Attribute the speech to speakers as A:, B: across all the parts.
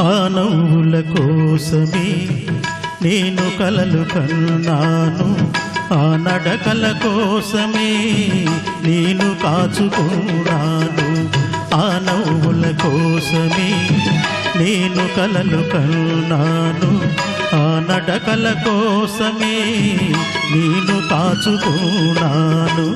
A: ఆ నవ్వుల కోసమే నేను కలలు కన్నాను, ఆ నడకల కోసమే నేను కాచుకున్నాను. ఆ నవ్వుల కోసమే నేను కలలు కన్నాను, ఆ నడకల కోసమే నేను కాచుకున్నాను.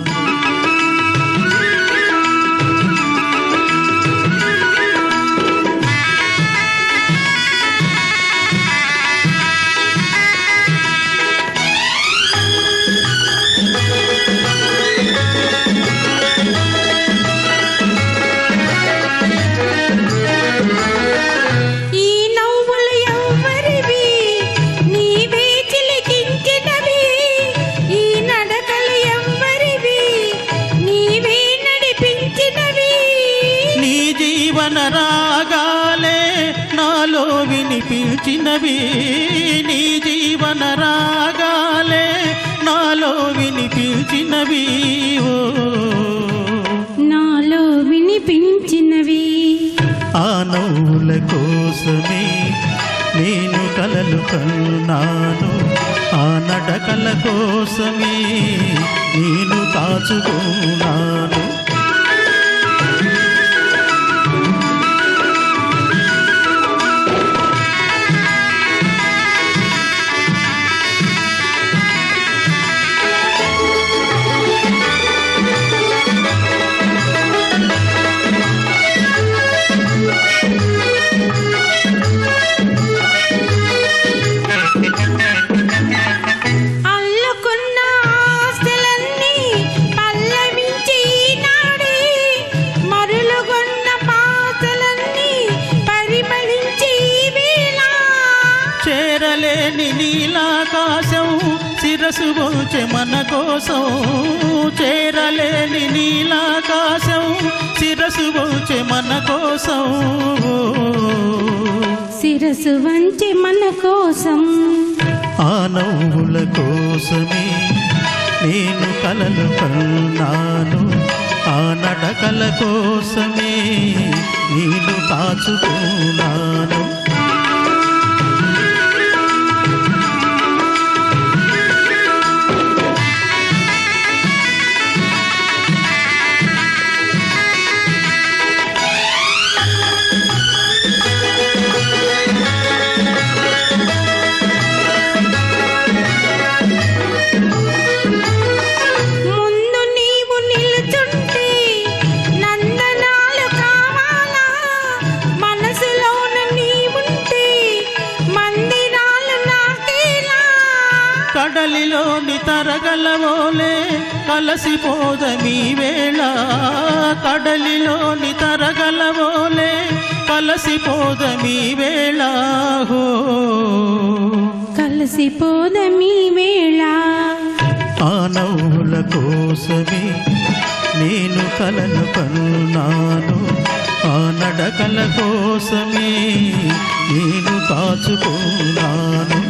A: రాగాలే నాలో వినిపించినవి, నీ జీవన రాగాలే నాలో వినిపించినవి, ఓ నాలో వినిపించినవి. ఆ నవ్వుల కోసమే నేను కలలు కన్నాను, ఆ నడకల కోసమే నేను కాచుకున్నాను. చేరలేని నీలాకాశం శిరసు వంచె మన కోసం, చేరలేని నీలాకాశం శిరసు వంచె మన కోసం, శిరసు వంచె మన కోసం. ఆ నవ్వుల కోసమే నేను కలలు కన్నాను, ఆ నడకల కోసమే నేను కాచుకున్నాను. కడలిలోని తరగలవోలే కలసిపోదమీ వేళ, కడలిలోని తరగలవోలే కలసిపోదమీ వేళ, హో కలసిపోదమీ వేళ. ఆ నవ్వుల కోసమే నేను కలలు కన్నాను, ఆ నడకల కోసమే నేను కాచుకున్నాను.